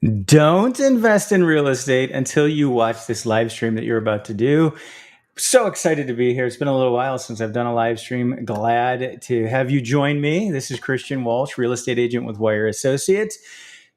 Don't invest in real estate until you watch this live stream that you're about to do. So excited to be here. It's been a little while since I've done a live stream. Glad to have you join me. This is Christian Walsh, real estate agent with Wire Associates.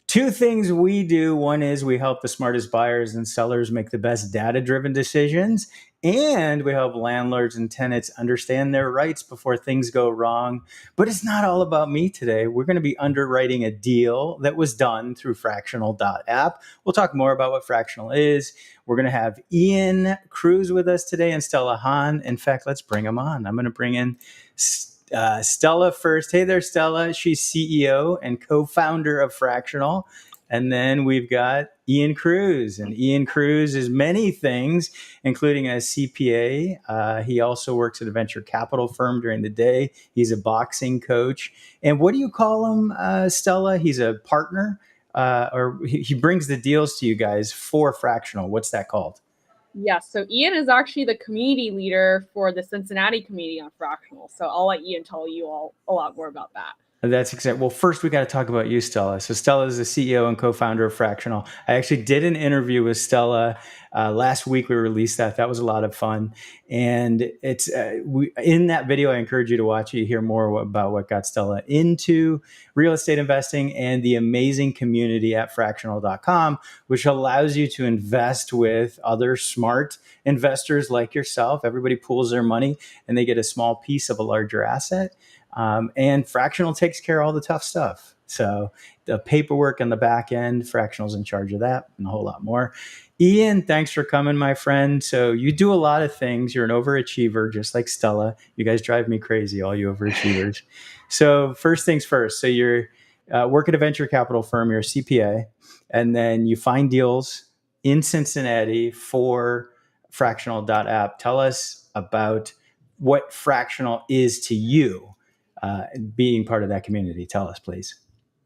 Two things we do. One is we help the smartest buyers and sellers make the best data-driven decisions. And we help landlords and tenants understand their rights before things go wrong. But it's not all about me today. We're going to be underwriting a deal that was done through Fractional.app. We'll talk more about what Fractional is. We're going to have Ian Cruz with us today and Stella Hahn. In fact, let's bring them on. I'm going to bring in Stella first. Hey there, Stella. She's CEO and co-founder of Fractional. And then we've got Ian Cruz. And Ian Cruz is many things, including a CPA. He also works at a venture capital firm during the day. He's a boxing coach. And what do you call him, Stella? He's a partner, or he brings the deals to you guys for Fractional. What's that called? Yes, so Ian is actually the community leader for the Cincinnati community on Fractional. So I'll let Ian tell you all a lot more about that. That's exactly. Well, first we got to talk about you, Stella. So Stella is the CEO and co-founder of Fractional. I actually did an interview with Stella last week. We released that. That was a lot of fun. And it's in that video, I encourage you to watch it. You hear more about what got Stella into real estate investing and the amazing community at fractional.com, which allows you to invest with other smart investors like yourself. Everybody pools their money and they get a small piece of a larger asset. And Fractional takes care of all the tough stuff. So the paperwork on the back end, Fractional's in charge of that and a whole lot more. Ian, thanks for coming, my friend. So you do a lot of things. You're an overachiever, just like Stella. You guys drive me crazy, all you overachievers. So first things first. So you're work at a venture capital firm. You're a CPA, and then you find deals in Cincinnati for Fractional.app. Tell us about what Fractional is to you. Being part of that community. Tell us, please.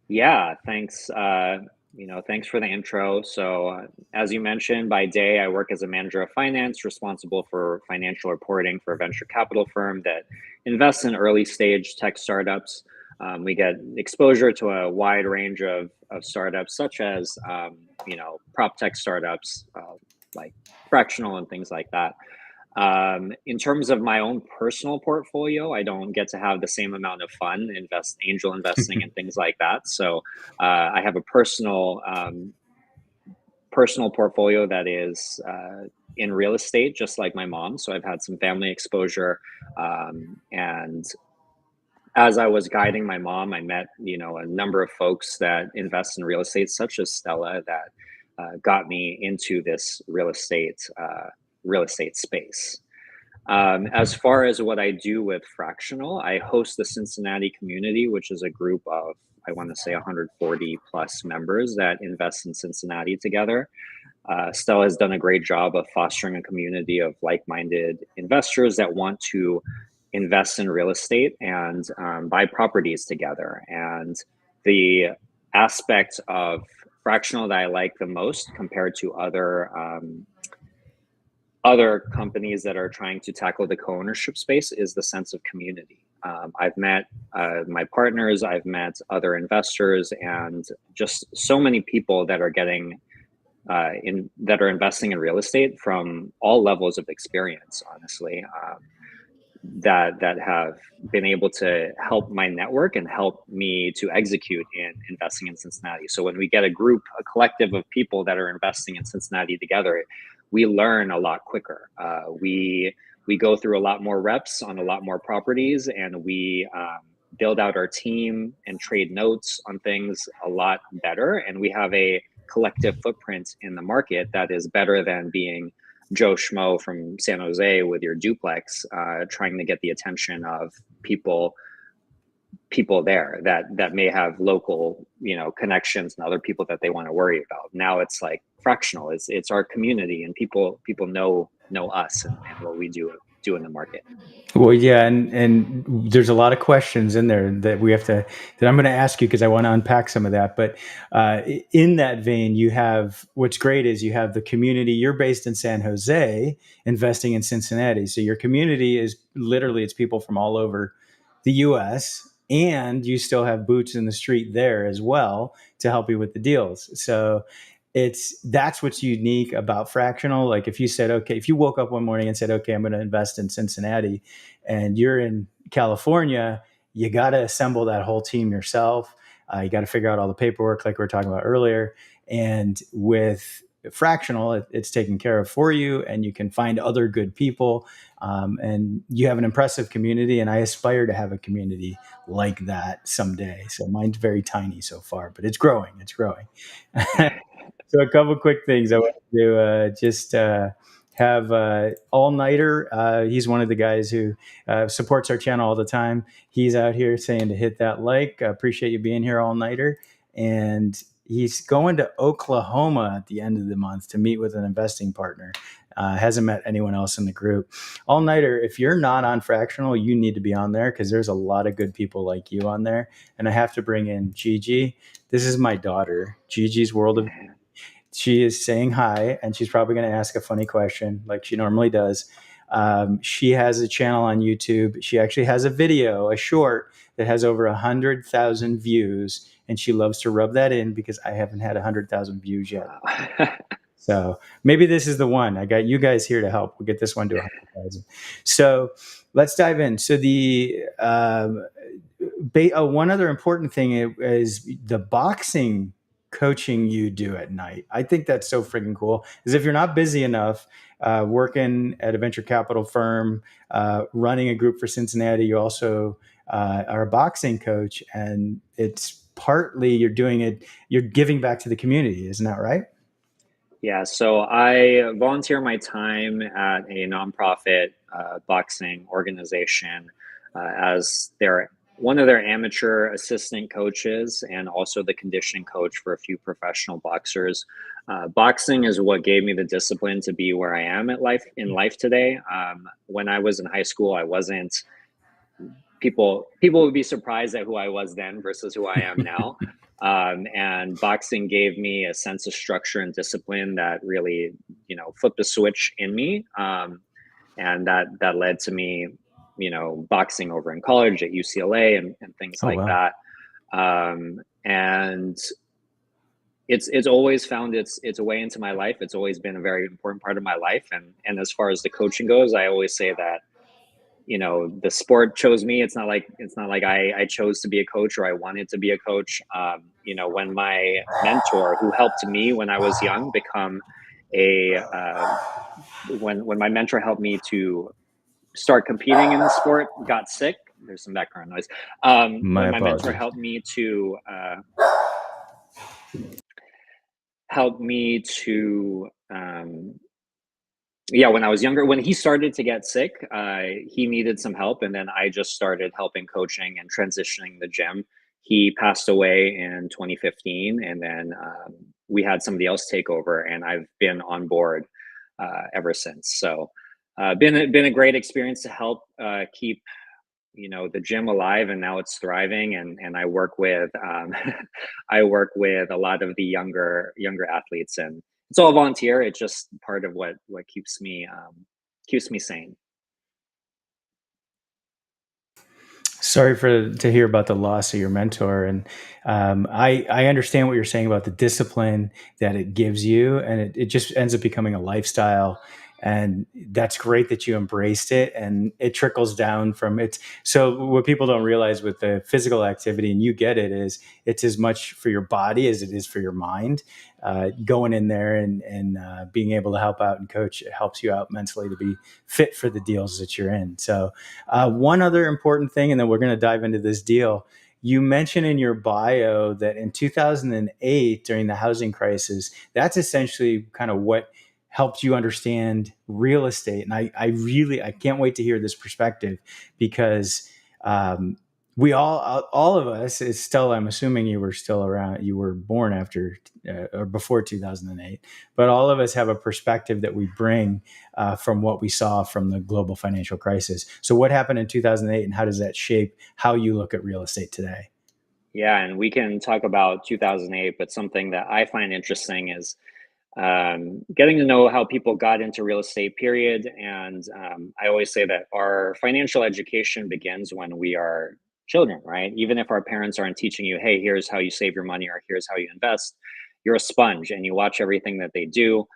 Yeah, thanks. Thanks for the intro. So, as you mentioned, by day, I work as a manager of finance, responsible for financial reporting for a venture capital firm that invests in early stage tech startups. We get exposure to a wide range of startups, such as, prop tech startups like Fractional and things like that. In terms of my own personal portfolio, I don't get to have the same amount of fun angel investing and things like that. So I have a personal portfolio that is in real estate, just like my mom. So I've had some family exposure, and as I was guiding my mom, I met a number of folks that invest in real estate, such as Stella, that got me into this real estate space. As far as what I do with Fractional, I host the Cincinnati community, which is a group of, I want to say, 140 plus members that invest in Cincinnati together. Stella has done a great job of fostering a community of like-minded investors that want to invest in real estate and buy properties together. And the aspect of Fractional that I like the most compared to other companies that are trying to tackle the co-ownership space is the sense of community. I've met my partners, I've met other investors, and just so many people that are investing in real estate from all levels of experience, honestly, that have been able to help my network and help me to execute in investing in Cincinnati. So when we get a collective of people that are investing in Cincinnati together, we learn a lot quicker. We go through a lot more reps on a lot more properties, and we build out our team and trade notes on things a lot better. And we have a collective footprint in the market that is better than being Joe Schmo from San Jose with your duplex, trying to get the attention of people there that may have local, connections and other people that they want to worry about. Now it's like Fractional. It's our community, and people know us and what we do in the market. Well, yeah, and there's a lot of questions in there that I'm going to ask you because I want to unpack some of that. But in that vein, what's great is you have the community. You're based in San Jose, investing in Cincinnati, so your community is literally it's people from all over the U.S. and you still have boots in the street there as well to help you with the deals. So that's what's unique about Fractional. Like if you said, okay, if you woke up one morning and said, okay, I'm going to invest in Cincinnati, and you're in California, you got to assemble that whole team yourself. You got to figure out all the paperwork like we were talking about earlier. And with Fractional, it's taken care of for you, and you can find other good people. And you have an impressive community, and I aspire to have a community like that someday. So mine's very tiny so far, but it's growing. It's growing. So a couple quick things I want to just have All Nighter. He's one of the guys who supports our channel all the time. He's out here saying to hit that like. I appreciate you being here, All Nighter. And he's going to Oklahoma at the end of the month to meet with an investing partner. Hasn't met anyone else in the group. All Nighter, if you're not on Fractional, you need to be on there because there's a lot of good people like you on there. And I have to bring in Gigi. This is my daughter, Gigi's World of. She is saying hi, and she's probably going to ask a funny question like she normally does. She has a channel on YouTube. She actually has a video, a short that has over 100,000 views, and she loves to rub that in because I haven't had 100,000 views yet. So maybe this is the one. I got you guys here to help. We'll get this one to 100,000. So let's dive in. So the one other important thing is the boxing coaching you do at night. I think that's so freaking cool. Because if you're not busy enough working at a venture capital firm, running a group for Cincinnati, you also are a boxing coach, and it's partly you're doing it, you're giving back to the community. Isn't that right? Yeah, so I volunteer my time at a nonprofit boxing organization as one of their amateur assistant coaches and also the conditioning coach for a few professional boxers. Boxing is what gave me the discipline to be where I am in life today. When I was in high school, I wasn't. People would be surprised at who I was then versus who I am now. And boxing gave me a sense of structure and discipline that really, flipped a switch in me. And that led to me, boxing over in college at UCLA and things wow. that. And it's always found its way into my life. It's always been a very important part of my life. And as far as the coaching goes, I always say that, the sport chose me. It's not like I chose to be a coach or I wanted to be a coach. When my mentor, who helped me when I was young, become when my mentor helped me to start competing in the sport, got sick. There's some background noise. When my mentor helped me to when I was younger, when he started to get sick, he needed some help. And then I just started helping coaching and transitioning the gym. He passed away in 2015. And then we had somebody else take over, and I've been on board ever since. So been a great experience to help keep the gym alive, and now it's thriving. And I work with I work with a lot of the younger athletes, and it's all volunteer. It's just part of what keeps me sane. Sorry to hear about the loss of your mentor, and I understand what you're saying about the discipline that it gives you, and it just ends up becoming a lifestyle. And that's great that you embraced it, and it trickles down from it. So what people don't realize with the physical activity, and you get it, is it's as much for your body as it is for your mind. Going in there and being able to help out and coach, it helps you out mentally to be fit for the deals that you're in. So one other important thing, and then we're going to dive into this deal. You mentioned in your bio that in 2008, during the housing crisis, that's essentially kind of what helped you understand real estate. And I can't wait to hear this perspective, because we all of us, it's still, I'm assuming you were still around, you were born after or before 2008, but all of us have a perspective that we bring from what we saw from the global financial crisis. So what happened in 2008, and how does that shape how you look at real estate today? Yeah, and we can talk about 2008, but something that I find interesting is getting to know how people got into real estate, period. And I always say that our financial education begins when we are children, right? Even if our parents aren't teaching you, hey, here's how you save your money or here's how you invest, you're a sponge and you watch everything that they do.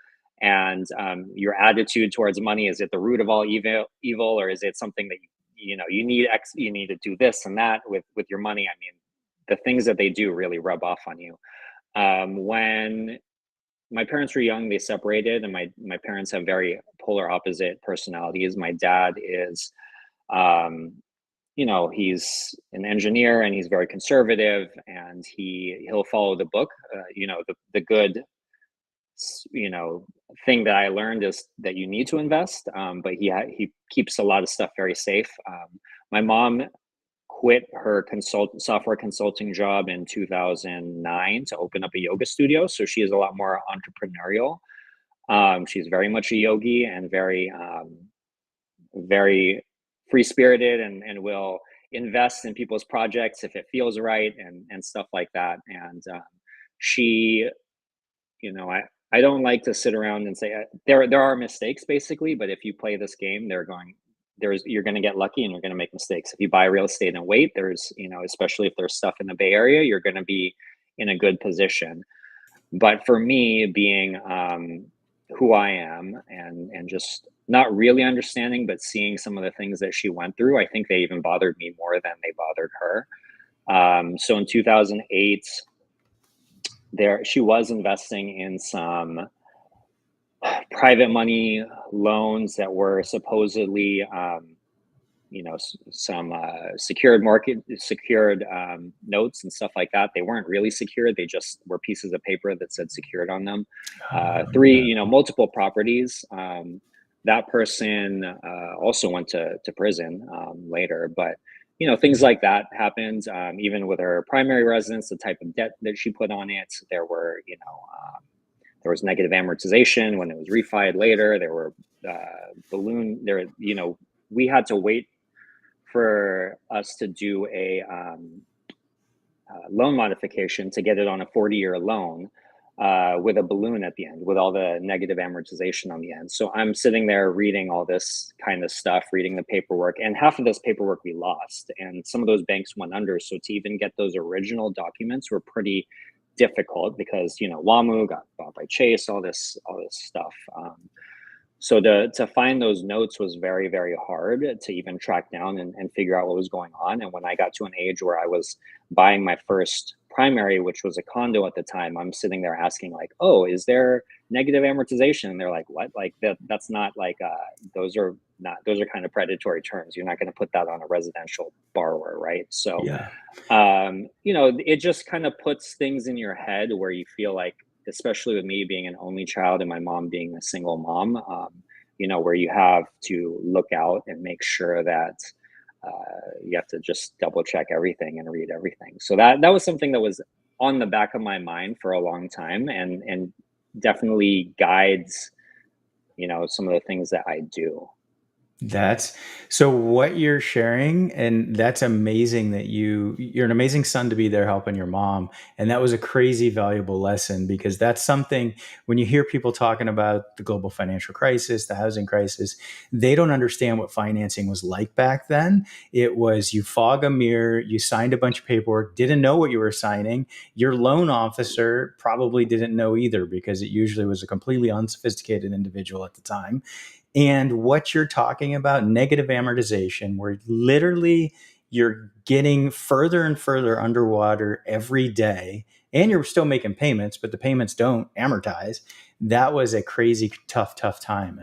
And your attitude towards money, is it the root of all evil, or is it something that you need you need to do this and that with your money? I mean, the things that they do really rub off on you. When my parents were young, they separated, and my parents have very polar opposite personalities. My dad is, um, he's an engineer and he's very conservative, and he'll follow the book. The good, thing that I learned is that you need to invest, but he keeps a lot of stuff very safe. My mom quit her software consulting job in 2009 to open up a yoga studio, so she is a lot more entrepreneurial. She's very much a yogi and very free spirited, and will invest in people's projects if it feels right, and stuff like that. And she, I don't like to sit around and say there are mistakes, basically, but if you play this game, you're going to get lucky and you're going to make mistakes. If you buy real estate and wait, there's, especially if there's stuff in the Bay Area, you're going to be in a good position. But for me, being who I am, and just not really understanding, but seeing some of the things that she went through, I think they even bothered me more than they bothered her. So in 2008, she was investing in some private money loans that were supposedly, some secured notes and stuff like that. They weren't really secured. They just were pieces of paper that said secured on them. Multiple properties. That person also went to prison later, but things like that happened. Even with her primary residence, the type of debt that she put on it, there was negative amortization when it was refied later. There were we had to wait for us to do a loan modification to get it on a 40-year loan with a balloon at the end, with all the negative amortization on the end. So I'm sitting there reading all this kind of stuff, reading the paperwork, and half of this paperwork we lost, and some of those banks went under. So to even get those original documents were pretty difficult, because WAMU got bought by Chase, all this stuff. So to find those notes was very, very hard to even track down and figure out what was going on. And when I got to an age where I was buying my first primary, which was a condo at the time, I'm sitting there asking like, oh, is there negative amortization? And they're like, what? Like that's not like, those are kind of predatory terms. You're not going to put that on a residential borrower, right? So, Yeah. It just kind of puts things in your head where you feel like, especially with me being an only child and my mom being a single mom, where you have to look out and make sure that you have to just double check everything and read everything. So that was something that was on the back of my mind for a long time, and definitely guides, some of the things that I do. That's so what you're sharing, and that's amazing that you're an amazing son to be there helping your mom. And that was a crazy valuable lesson, because that's something when you hear people talking about the global financial crisis, the housing crisis, they don't understand what financing was like back then. It was you fog a mirror, you signed a bunch of paperwork, didn't know what you were signing. Your loan officer probably didn't know either, because it usually was a completely unsophisticated individual at the time. And what you're talking about, negative amortization, where literally you're getting further and further underwater every day, and you're still making payments, but the payments don't amortize. That was a crazy, tough time.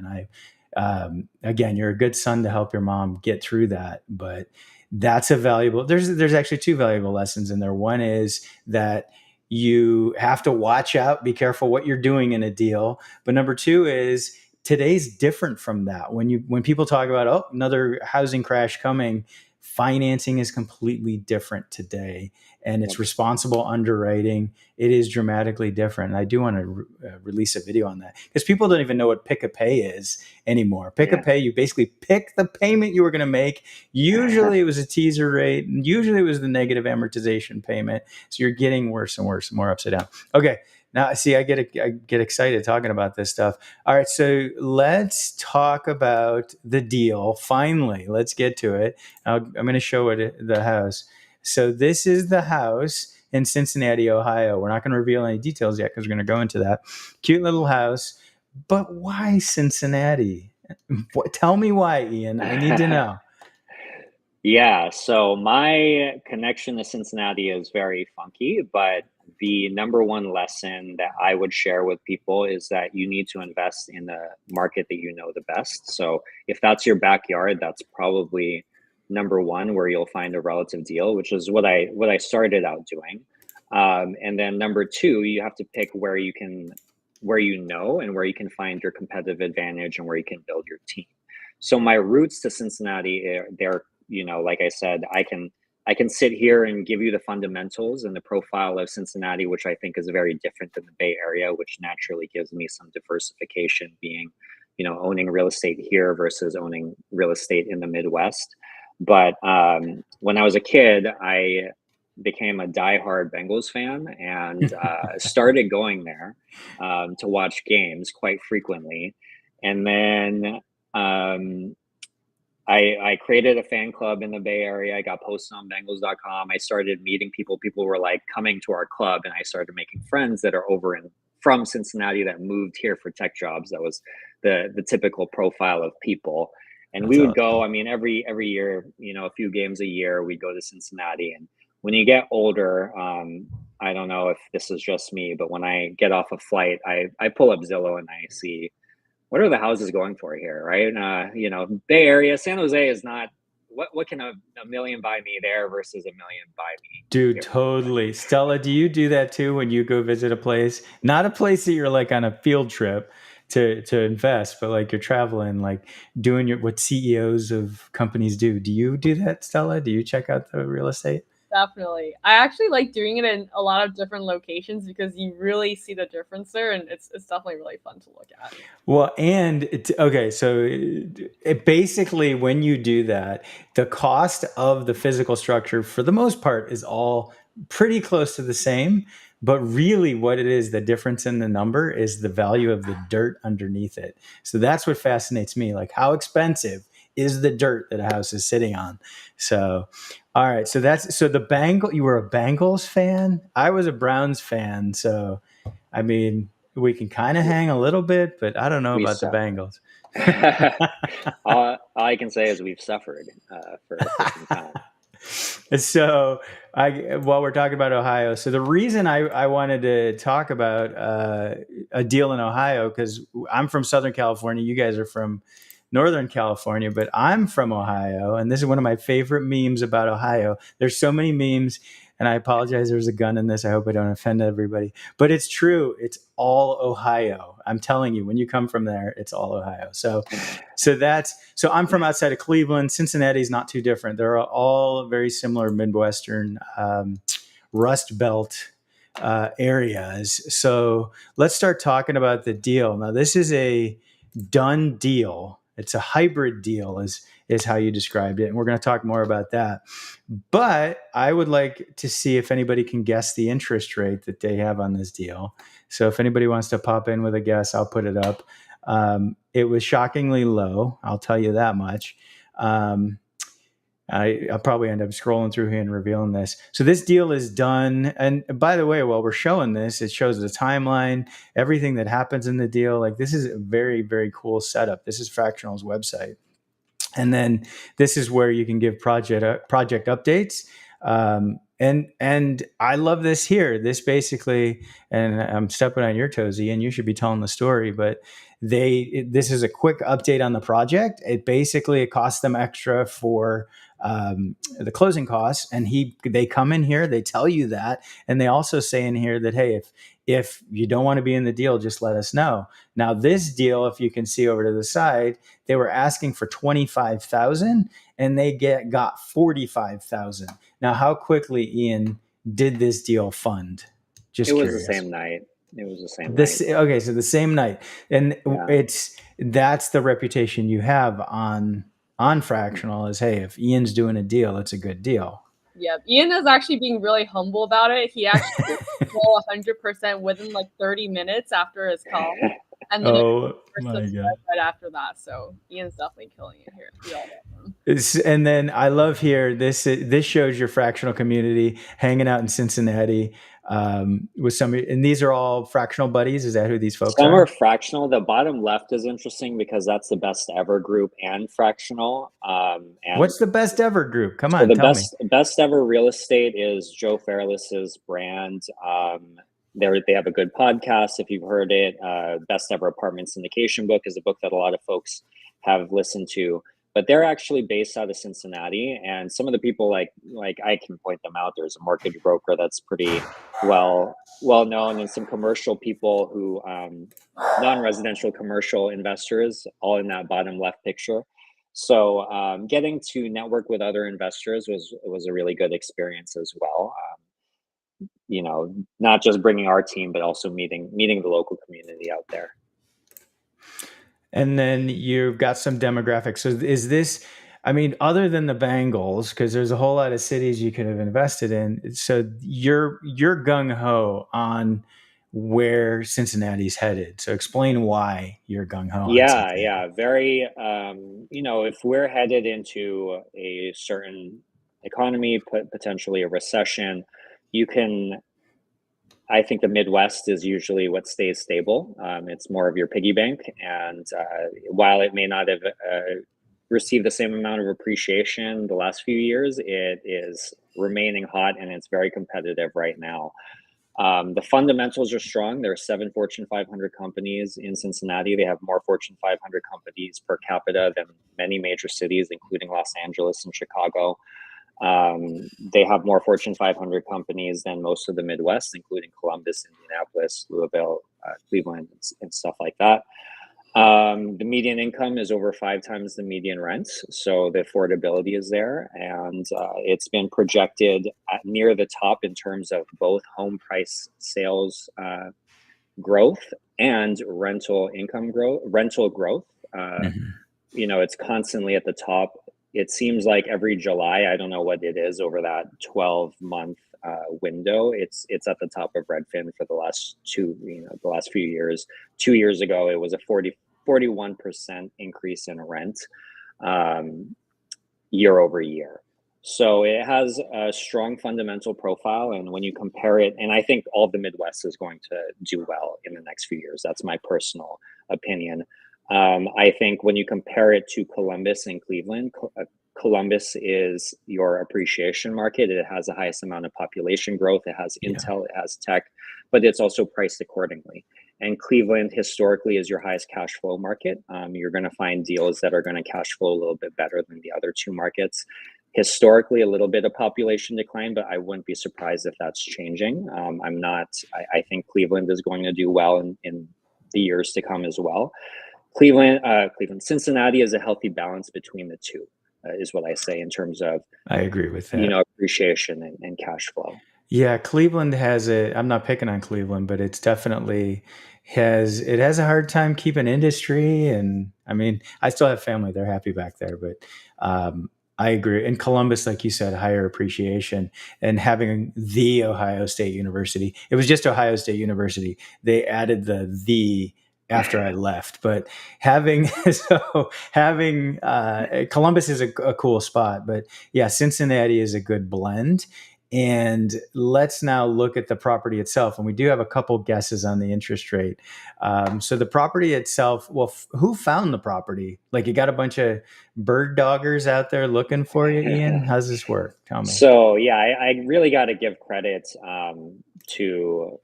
And again, you're a good son to help your mom get through that. But that's a valuable, there's actually two valuable lessons in there. One is that you have to watch out, be careful what you're doing in a deal. But number two is, today's different from that. When people talk about, oh, another housing crash coming, financing is completely different today, and it's responsible underwriting. It is dramatically different. And I do want to release a video on that, because people don't even know what pick a pay is anymore. Pick a pay, you basically pick the payment you were going to make. Usually it was a teaser rate, and usually it was the negative amortization payment. So you're getting worse and worse, more upside down. Okay. Now, see, I get excited talking about this stuff. All right, so let's talk about the deal. Finally, let's get to it. I'm going to show it the house. So this is the house in Cincinnati, Ohio. We're not going to reveal any details yet because we're going to go into that. Cute little house. But why Cincinnati? Tell me why, Ian. I need to know. Yeah, so my connection to Cincinnati is very funky, but the number one lesson that I would share with people is that you need to invest in the market that you know the best. So if that's your backyard, that's probably number one where you'll find a relative deal, which is what I started out doing. And then number two, you have to pick where you know and where you can find your competitive advantage and where you can build your team. So my roots to Cincinnati, they're, like I said, I can sit here and give you the fundamentals and the profile of Cincinnati, which I think is very different than the Bay Area, which naturally gives me some diversification, being, owning real estate here versus owning real estate in the Midwest. But when I was a kid, I became a diehard Bengals fan and started going there to watch games quite frequently. And then I created a fan club in the Bay Area. I got posted on Bengals.com. I started meeting people. People were like coming to our club, and I started making friends that are from Cincinnati that moved here for tech jobs. That was the typical profile of people. And we would go, I mean, every year, a few games a year, we go to Cincinnati. And when you get older, I don't know if this is just me, but when I get off a flight, I pull up Zillow and I see, what are the houses going for here, right? Bay Area, San Jose is not, what can a million buy me there versus a million buy me Dude, here? totally. Stella, do you do that too when you go visit a place? Not a place that you're like on a field trip to invest, but like you're traveling, like doing what CEOs of companies do. Do you do that, Stella? Do you check out the real estate? Definitely. I actually like doing it in a lot of different locations because you really see the difference there, and it's definitely really fun to look at. Well, and okay, so basically when you do that, the cost of the physical structure for the most part is all pretty close to the same. But really, what it is, the difference in the number is the value of the dirt underneath it. So that's what fascinates me. Like, how expensive is the dirt that a house is sitting on? So, all right. So you were a Bengals fan. I was a Browns fan. So, I mean, we can kind of hang a little bit, but I don't know about the Bengals. all I can say is we've suffered for some time. So, while we're talking about Ohio, so the reason I wanted to talk about a deal in Ohio, because I'm from Southern California, you guys are from Northern California, but I'm from Ohio, and this is one of my favorite memes about Ohio. There's so many memes, and I apologize, there's a gun in this. I hope I don't offend everybody, but it's true. It's all Ohio. I'm telling you, when you come from there, it's all Ohio. So I'm from outside of Cleveland. Cincinnati's not too different. They're all very similar Midwestern Rust Belt areas. So let's start talking about the deal. Now, this is a done deal. It's a hybrid deal, is how you described it. And we're going to talk more about that. But I would like to see if anybody can guess the interest rate that they have on this deal. So if anybody wants to pop in with a guess, I'll put it up. It was shockingly low. I'll tell you that much. I'll probably end up scrolling through here and revealing this. So this deal is done. And by the way, while we're showing this, it shows the timeline, everything that happens in the deal. Like, this is a very, very cool setup. This is Fractional's website. And then this is where you can give project updates. And I love this here. This basically, and I'm stepping on your toes, Ian, you should be telling the story, but this is a quick update on the project. It costs them extra for the closing costs, and they come in here, they tell you that, and they also say in here that, hey, if you don't want to be in the deal, just let us know. Now, this deal, if you can see over to the side, they were asking for $25,000, and they got $45,000. Now, how quickly, Ian, did this deal fund? Just it was curious. the same night. It was the same night. Okay, so the same night, and that's the reputation you have on Fractional is, hey, if Ian's doing a deal, it's a good deal. Yeah, Ian is actually being really humble about it. He actually did 100% within like 30 minutes after his call. And then Oh first my subscribe God. right after that. So Ian's definitely killing it here. We all love him. And then I love here this shows your fractional community hanging out in Cincinnati with some, and these are all fractional buddies. Is that who these folks Some are are? fractional. The bottom left is interesting because that's the best ever group and fractional. And What's the best ever group? Come so on, the tell me. best ever real estate is Joe Fairless's brand. They have a good podcast if you've heard it. Best ever apartment syndication book is a book that a lot of folks have listened to. But they're actually based out of Cincinnati, and some of the people like I can point them out. There's a mortgage broker that's pretty well known, and some commercial people who non-residential commercial investors, all in that bottom left picture. So getting to network with other investors was a really good experience as well. Not just bringing our team, but also meeting the local community out there. And then you've got some demographics. So is this, I mean, other than the Bengals, because there's a whole lot of cities you could have invested in. So you're gung ho on where Cincinnati's headed. So explain why you're gung ho on Cincinnati. Yeah, very. If we're headed into a certain economy, potentially a recession, I think the Midwest is usually what stays stable. It's more of your piggy bank. And while it may not have received the same amount of appreciation the last few years, it is remaining hot and it's very competitive right now. The fundamentals are strong. There are 7 Fortune 500 companies in Cincinnati. They have more Fortune 500 companies per capita than many major cities, including Los Angeles and Chicago. They have more Fortune 500 companies than most of the Midwest, including Columbus, Indianapolis, Louisville, Cleveland, and stuff like that. The median income is over 5 times the median rent, so the affordability is there, and it's been projected at near the top in terms of both home price sales growth and rental growth. It's constantly at the top. It seems like every July, I don't know what it is over that 12-month window, it's at the top of Redfin for the last few years. 2 years ago, it was a 41% increase in rent year over year. So it has a strong fundamental profile, and when you compare it, and I think all of the Midwest is going to do well in the next few years. That's my personal opinion. I think when you compare it to Columbus and Cleveland, Columbus is your appreciation market. It has the highest amount of population growth. It has Intel, it has tech, but it's also priced accordingly. And Cleveland historically is your highest cash flow market. You're going to find deals that are going to cash flow a little bit better than the other two markets. Historically, a little bit of population decline, but I wouldn't be surprised if that's changing. I think Cleveland is going to do well in the years to come as well. Cincinnati is a healthy balance between the two, is what I say in terms of. I agree with that. Appreciation and cash flow. Yeah, Cleveland has I'm not picking on Cleveland, but it's definitely has a hard time keeping industry. And I mean, I still have family; they're happy back there, but I agree. In Columbus, like you said, higher appreciation, and having the Ohio State University. It was just Ohio State University. They added the after I left, but having Columbus is a cool spot, but yeah, Cincinnati is a good blend. And let's now look at the property itself. And we do have a couple guesses on the interest rate. So the property itself, well, who found the property? Like, you got a bunch of bird doggers out there looking for you, Ian? How's this work? Tell me. So yeah, I really got to give credit to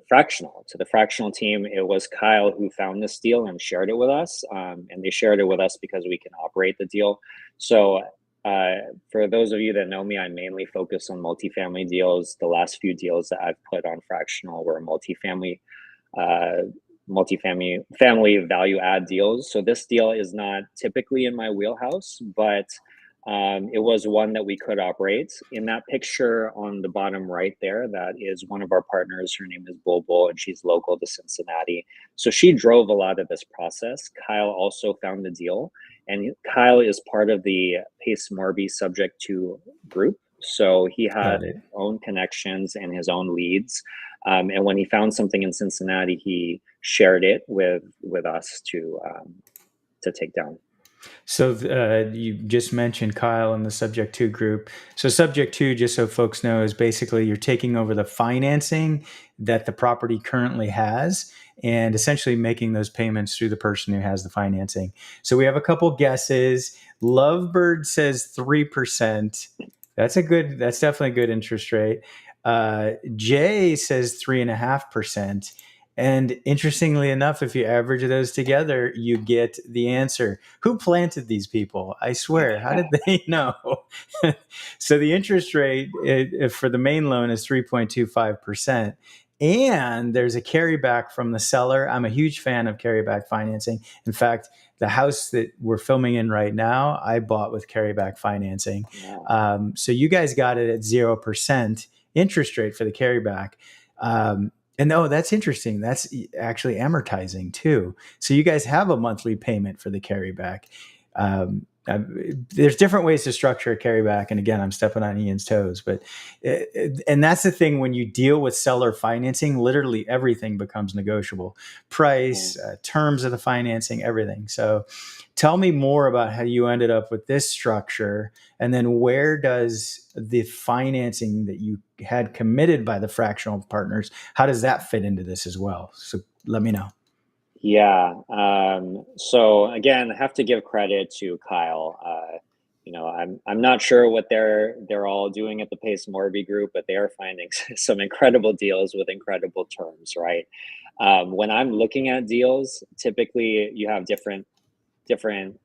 Fractional, to the Fractional team. It was Kyle who found this deal and shared it with us. And they shared it with us because we can operate the deal. So for those of you that know me, I mainly focus on multifamily deals. The last few deals that I've put on Fractional were multifamily family value add deals. So this deal is not typically in my wheelhouse, but it was one that we could operate. In that picture on the bottom right there, that is one of our partners. Her name is Bulbul, and she's local to Cincinnati. So she drove a lot of this process. Kyle also found the deal, and Kyle is part of the Pace Morby Subject to group. So he had his own connections and his own leads And when he found something in Cincinnati, he shared it with us to take down. So you just mentioned Kyle in the Subject 2 group. So Subject 2, just so folks know, is basically you're taking over the financing that the property currently has and essentially making those payments through the person who has the financing. So we have a couple guesses. Lovebird says 3%. That's definitely a good interest rate. Jay says 3.5%. And interestingly enough, if you average those together, you get the answer. Who planted these people? I swear. How did they know? So the interest rate for the main loan is 3.25%. And there's a carryback from the seller. I'm a huge fan of carryback financing. In fact, the house that we're filming in right now, I bought with carryback financing. Wow. So you guys got it at 0% interest rate for the carryback. And no, that's interesting. That's actually amortizing too. So you guys have a monthly payment for the carryback. There's different ways to structure a carryback. And again, I'm stepping on Ian's toes, but and that's the thing when you deal with seller financing, literally everything becomes negotiable. Price, terms of the financing, everything. So tell me more about how you ended up with this structure, and then where does the financing that you had committed by the fractional partners, how does that fit into this as well? So let me know. Yeah. So again, I have to give credit to Kyle. I'm not sure what they're all doing at the Pace Morby group, but they are finding some incredible deals with incredible terms, right? When I'm looking at deals, typically you have different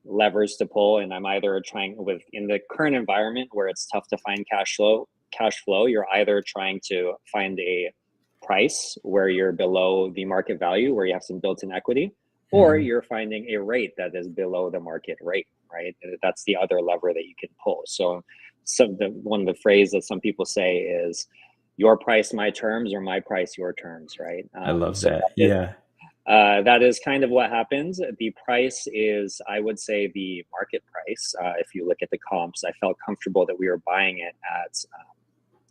levers to pull, and I'm either trying in the current environment where it's tough to find cash flow, you're either trying to find a price where you're below the market value, where you have some built-in equity, or you're finding a rate that is below the market rate, right? That's the other lever that you can pull. So one of the phrases that some people say is your price, my terms, or my price, your terms, right? I love that. Yeah. That is kind of what happens. The price is, I would say, the market price. If you look at the comps, I felt comfortable that we were buying it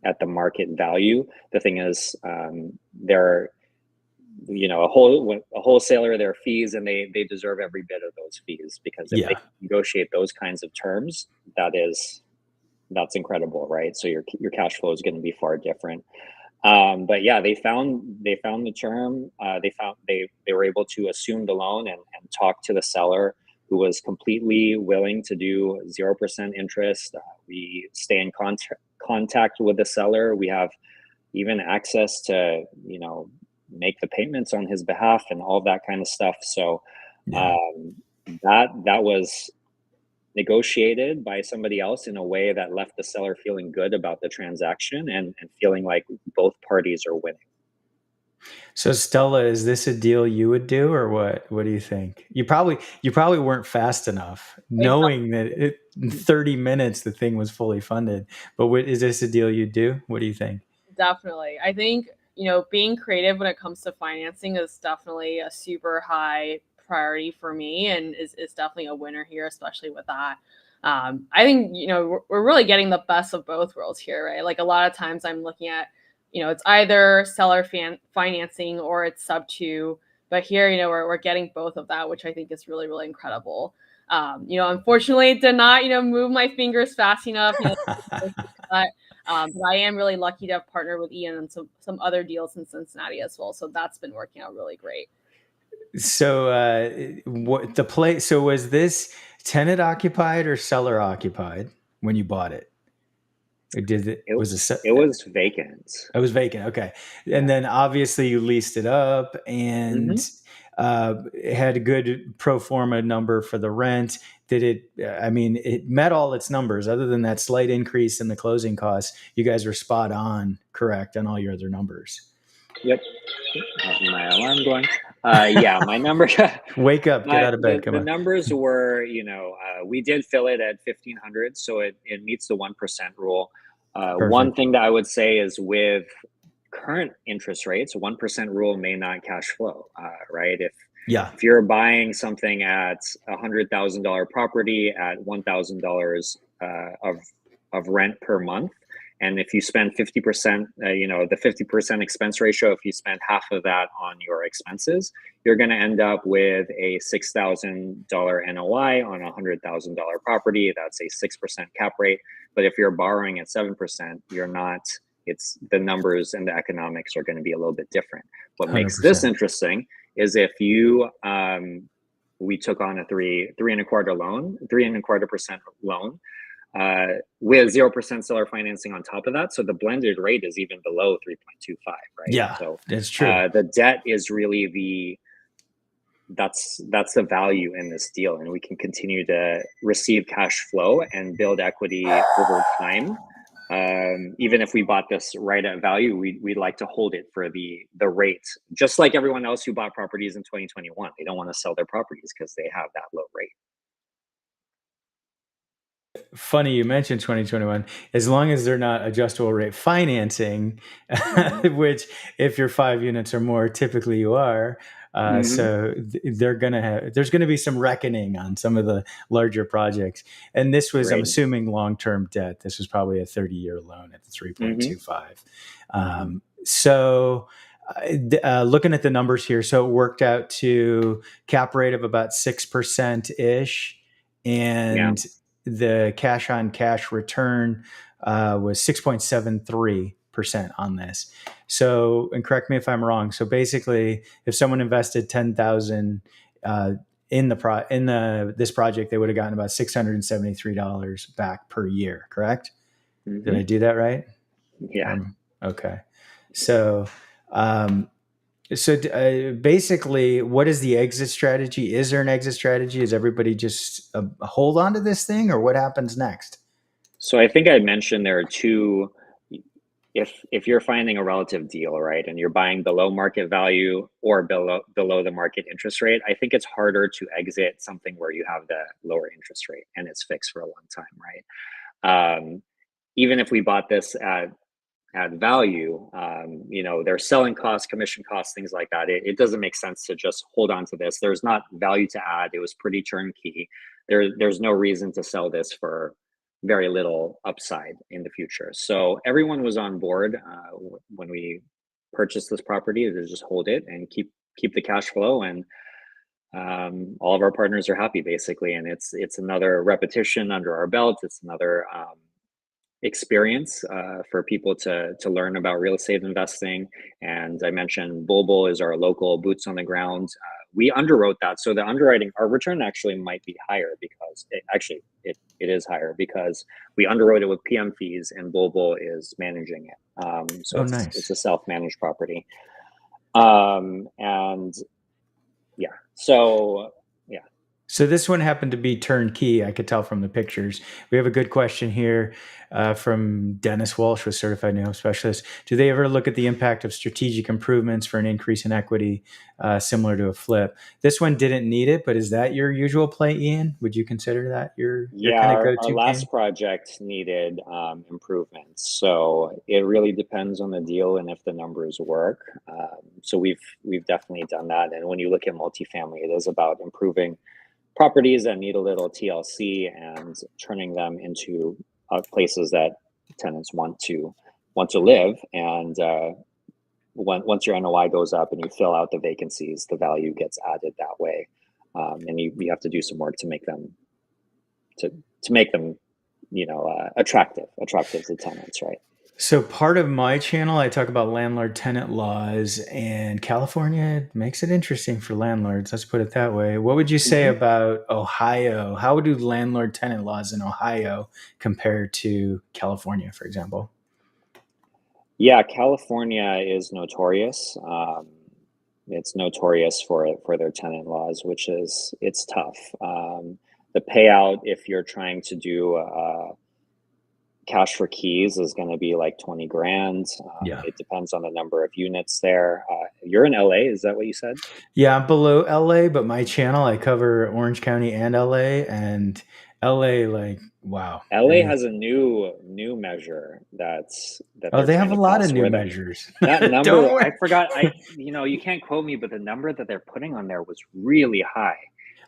at the market value. The thing is, they're, a wholesaler, their fees, and they deserve every bit of those fees, because if they negotiate those kinds of terms, that's incredible, right? So your cash flow is going to be far different. But yeah, they found the term. They were able to assume the loan and talk to the seller, who was completely willing to do 0% interest. We stay in contact with the seller. We have even access to make the payments on his behalf and all that kind of stuff. So that was negotiated by somebody else in a way that left the seller feeling good about the transaction and feeling like both parties are winning. So Stella, is this a deal you would do, or what? What do you think? You probably weren't fast enough, knowing that in 30 minutes the thing was fully funded. But is this a deal you'd do? What do you think? Definitely. I think, being creative when it comes to financing is definitely a super high priority for me, and is definitely a winner here, especially with that. I think, we're really getting the best of both worlds here, right? Like a lot of times I'm looking at, it's either seller financing or it's sub two, but here, we're getting both of that, which I think is really, really incredible. Unfortunately it did not, move my fingers fast enough, but I am really lucky to have partnered with Ian on some other deals in Cincinnati as well. So that's been working out really great. So so was this tenant occupied or seller occupied when you bought it? Or it was vacant. It was vacant. Okay. And then obviously you leased it up and it had a good pro forma number for the rent. It met all its numbers other than that slight increase in the closing costs. You guys were spot on, correct, on all your other numbers. Yep. My alarm going. Yeah, my number. Wake up, get out of bed. Come on. The numbers were, we did fill it at 1,500, so it meets the 1% rule. One thing that I would say is with current interest rates, 1% rule may not cash flow, right? If you're buying something at $100,000 property at $1,000 of rent per month, And if you spend 50%, the 50% expense ratio, if you spend half of that on your expenses, you're going to end up with a $6,000 NOI on a $100,000 property. That's a 6% cap rate. But if you're borrowing at 7%, you're not. It's the numbers and the economics are going to be a little bit different. What makes this 100%. interesting is if you we took on a 3.25% loan with 0% seller financing on top of that. So the blended rate is even below 3.25, right? Yeah, so that's true. The debt is really that's the value in this deal, and we can continue to receive cash flow and build equity over time. Even if we bought this right at value, we'd like to hold it for the rate, just like everyone else who bought properties in 2021. They don't want to sell their properties because they have that low rate. Funny you mentioned 2021. As long as they're not adjustable rate financing, which if you're 5 units or more, typically you are. So there's going to be some reckoning on some of the larger projects. And this was, I'm assuming, long-term debt. This was probably a 30-year loan at the 3.25. So looking at the numbers here, so it worked out to cap rate of about 6% and the cash on cash return was 6.73% on this. So, and correct me if I'm wrong. So basically, if someone invested $10,000 in this project, they would have gotten about $673 back per year. Correct? Did I do that right? Yeah. Okay. So, basically, what is the exit strategy? Is there an exit strategy? Is everybody just hold on to this thing, or what happens next? So I think I mentioned there are two. If you're finding a relative deal, right, and you're buying below market value or below the market interest rate, I think it's harder to exit something where you have the lower interest rate and it's fixed for a long time, right? Even if we bought this at value, there's selling costs, commission costs, things like that. It doesn't make sense to just hold on to this. There's not value to add. It was pretty turnkey. There's no reason to sell this for very little upside in the future. So everyone was on board when we purchased this property to just hold it and keep the cash flow, and all of our partners are happy basically. And it's another repetition under our belt. It's another experience for people to learn about real estate investing. And I mentioned Bulbul is our local boots on the ground. We underwrote that, so the underwriting, our return actually might be higher because it is higher because we underwrote it with PM fees and Bulbul is managing it. So nice. It's a self-managed property. And yeah, so yeah. So this one happened to be turnkey. I could tell from the pictures. We have a good question here from Dennis Walsh with Certified New Home Specialist. Do they ever look at the impact of strategic improvements for an increase in equity similar to a flip? This one didn't need it, but is that your usual play, Ian? Would you consider that your kind of go-to? Our last project needed improvements. So it really depends on the deal and if the numbers work. So we've definitely done that. And when you look at multifamily, it is about improving properties that need a little TLC and turning them into places that tenants want to live. And once your NOI goes up and you fill out the vacancies, the value gets added that way. And you have to do some work to make them attractive to tenants, right? So part of my channel, I talk about landlord-tenant laws, and California makes it interesting for landlords. Let's put it that way. What would you say about Ohio? How do landlord-tenant laws in Ohio compare to California, for example? Yeah, California is notorious. It's notorious for their tenant laws, it's tough. The payout, if you're trying to do cash for keys, is going to be like 20 grand. It depends on the number of units there. You're in LA, is that what you said? Yeah, I'm below LA, but my channel, I cover Orange County and LA, and LA, like, wow. LA has a new measure that they have a lot of new measures. That number, I forgot. You can't quote me, but the number that they're putting on there was really high.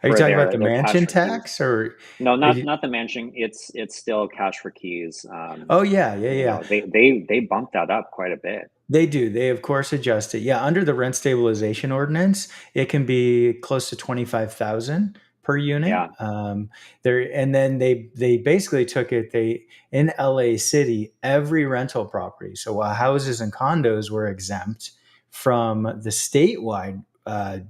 Are you for talking about the their cash mansion for keys. tax, or No, are you? not the mansion. It's still cash for keys. Oh yeah, yeah, yeah. They bumped that up quite a bit. They do. They of course adjust it. Yeah, under the rent stabilization ordinance, it can be close to 25,000 per unit. Yeah. There, and then they basically took it. They in LA City, every rental property. So while houses and condos were exempt from the statewide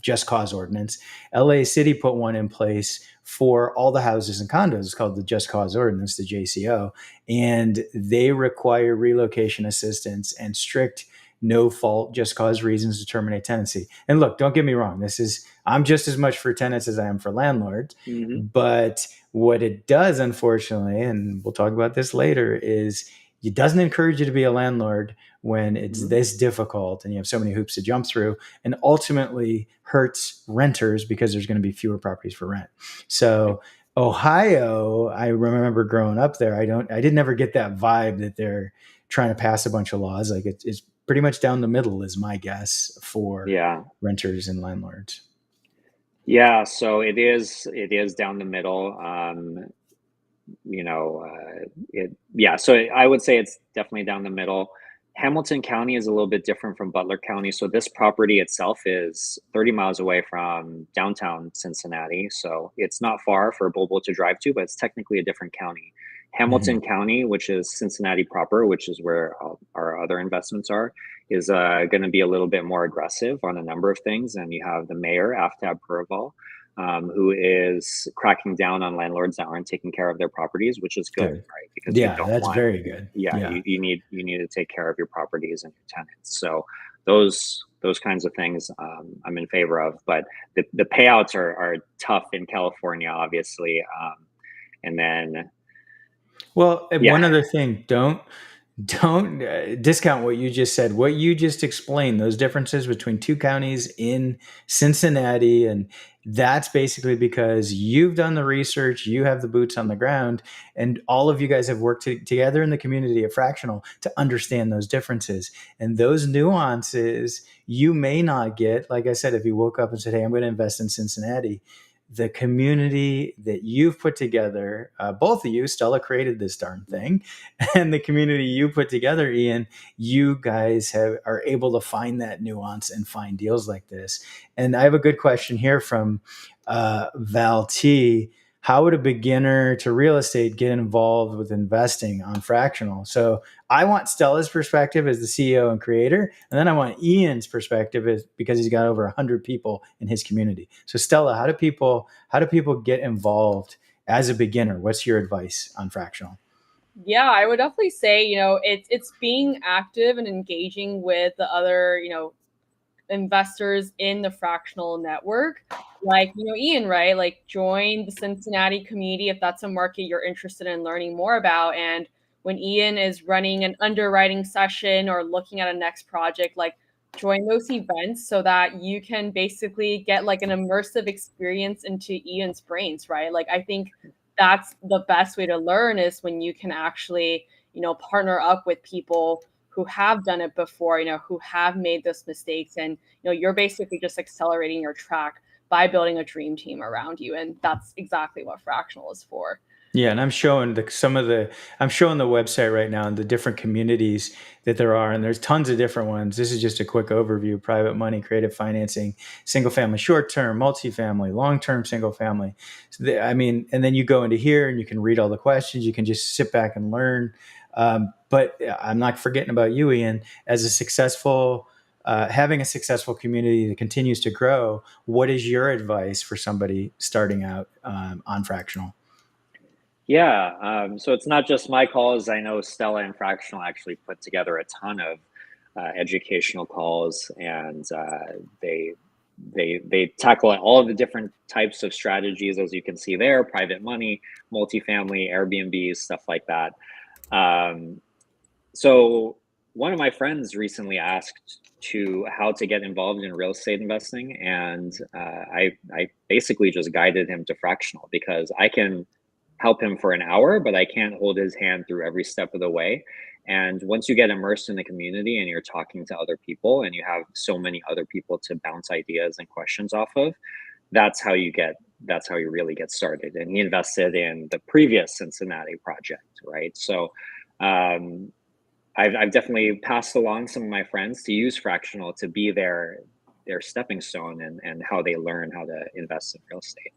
just cause ordinance, LA City put one in place for all the houses and condos. It's called the just cause ordinance, the JCO, and they require relocation assistance and strict no fault just cause reasons to terminate tenancy. And look, don't get me wrong, this is I'm just as much for tenants as I am for landlords, Hmm. but what it does, unfortunately, and we'll talk about this later, is it doesn't encourage you to be a landlord when it's Hmm. this difficult and you have so many hoops to jump through, and ultimately hurts renters because there's going to be fewer properties for rent. So Ohio, I remember growing up there, I did never get that vibe that they're trying to pass a bunch of laws. Like it's pretty much down the middle is my guess for Yeah. renters and landlords. Yeah. So it is down the middle. Yeah. So I would say it's definitely down the middle. Hamilton County is a little bit different from Butler County. So this property itself is 30 miles away from downtown Cincinnati. So it's not far for Bobo to drive to, but it's technically a different county. Mhm. Hamilton County, which is Cincinnati proper, which is where our other investments are, is going to be a little bit more aggressive on a number of things. And you have the mayor, Aftab Puraval, who is cracking down on landlords that aren't taking care of their properties, which is good, Good. right? Because you Yeah, don't that's want, very good. yeah, Yeah. you need to take care of your properties and your tenants. So those kinds of things I'm in favor of, but the payouts are tough in California, obviously, and then Well, and yeah. one other thing, don't discount what you just said. What you just explained, those differences between two counties in Cincinnati, and that's basically because you've done the research, you have the boots on the ground, and all of you guys have worked together in the community of Fractional to understand those differences. And those nuances you may not get. Like I said, if you woke up and said, "Hey, I'm going to invest in Cincinnati," the community that you've put together, both of you, Stella created this darn thing, and the community you put together, Ian, you guys are able to find that nuance and find deals like this. And I have a good question here from Val T. How would a beginner to real estate get involved with investing on Fractional? So I want Stella's perspective as the CEO and creator, and then I want Ian's perspective as, because he's got over 100 people in his community. So Stella, how do people get involved as a beginner? What's your advice on Fractional? Yeah, I would definitely say, it's being active and engaging with the other, investors in the fractional network. Like, Ian, right? Like join the Cincinnati community if that's a market you're interested in learning more about. And when Ian is running an underwriting session or looking at a next project, like join those events so that you can basically get like an immersive experience into Ian's brains, right? Like I think that's the best way to learn is when you can actually, partner up with people who have done it before, who have made those mistakes. And, you're basically just accelerating your track by building a dream team around you. And that's exactly what Fractional is for. Yeah, and I'm showing I'm showing the website right now and the different communities that there are, and there's tons of different ones. This is just a quick overview: private money, creative financing, single family, short term, multifamily, long term, single family. I mean, and then you go into here and you can read all the questions. You can just sit back and learn. But I'm not forgetting about you, Ian, as a successful. Having a successful community that continues to grow, what is your advice for somebody starting out on Fractional? Yeah, so it's not just my calls. I know Stella and Fractional actually put together a ton of educational calls, and they tackle all of the different types of strategies, as you can see there: private money, multifamily, Airbnbs, stuff like that. Um, so one of my friends recently asked to how to get involved in real estate investing, and I basically just guided him to Fractional because I can help him for an hour, but I can't hold his hand through every step of the way. And once you get immersed in the community and you're talking to other people and you have so many other people to bounce ideas and questions off of, that's how you really get started. And he invested in the previous Cincinnati project, right? So I've definitely passed along some of my friends to use Fractional to be their stepping stone, and how they learn how to invest in real estate.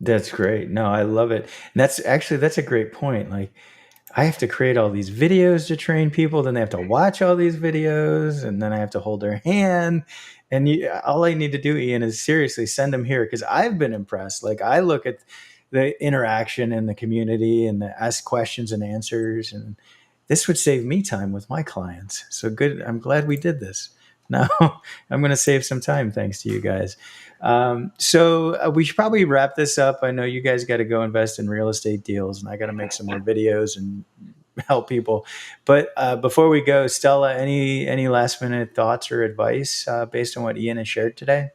That's great. No, I love it. And that's a great point. Like, I have to create all these videos to train people, then they have to watch all these videos, and then I have to hold their hand. And all I need to do, Ian, is seriously send them here, because I've been impressed. Like, I look at the interaction in the community and the ask questions and answers, and this would save me time with my clients. So good. I'm glad we did this. Now I'm going to save some time thanks to you guys. So we should probably wrap this up. I know you guys got to go invest in real estate deals, and I got to make some more videos and help people. But before we go, Stella, any last minute thoughts or advice based on what Ian has shared today?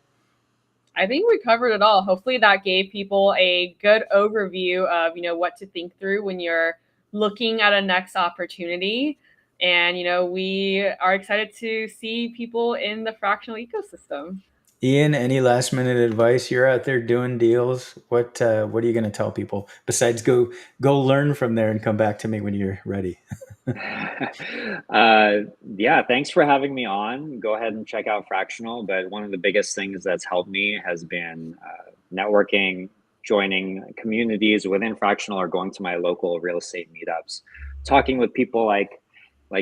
I think we covered it all. Hopefully that gave people a good overview of, what to think through when you're looking at a next opportunity. And, we are excited to see people in the fractional ecosystem. Ian, any last minute advice? You're out there doing deals. What are you going to tell people besides go learn from there and come back to me when you're ready? Yeah, thanks for having me on. Go ahead and check out Fractional. But one of the biggest things that's helped me has been networking, joining communities within Fractional, or going to my local real estate meetups, talking with people like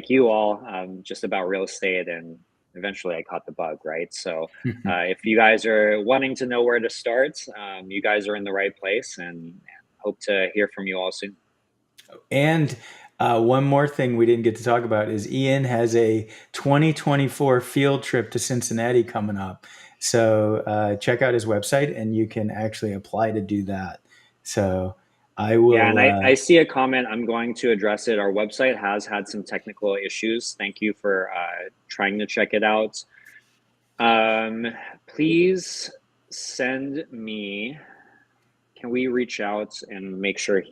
you all, just about real estate. And eventually I caught the bug, right? So if you guys are wanting to know where to start, you guys are in the right place, and hope to hear from you all soon. And one more thing we didn't get to talk about is Ian has a 2024 field trip to Cincinnati coming up. So check out his website, and you can actually apply to do that. So I Yeah, and will. I see a comment. I'm going to address it. Our website has had some technical issues. Thank you for trying to check it out. Please send me. Can we reach out and make sure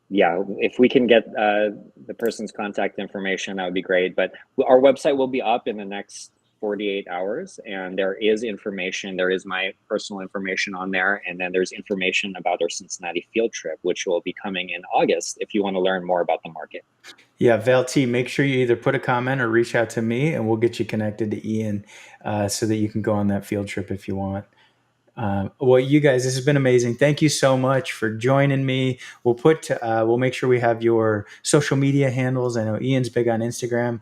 yeah, if we can get the person's contact information, that would be great. But our website will be up in the next 48 hours, and there is information. There is my personal information on there, and then there's information about our Cincinnati field trip, which will be coming in August if you want to learn more about the market. Yeah, Val T, make sure you either put a comment or reach out to me, and we'll get you connected to Ian so that you can go on that field trip if you want. Well, you guys, this has been amazing. Thank you so much for joining me. We'll make sure we have your social media handles. I know Ian's big on Instagram.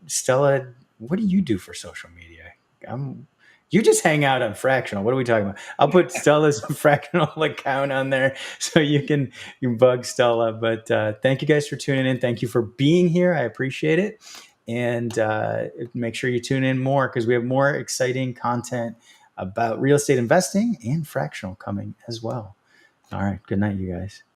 Stella, what do you do for social media? You just hang out on Fractional. What are we talking about? I'll put Stella's Fractional account on there so you can bug Stella. But thank you guys for tuning in. Thank you for being here. I appreciate it. And make sure you tune in more, because we have more exciting content about real estate investing and Fractional coming as well. All right. Good night, you guys.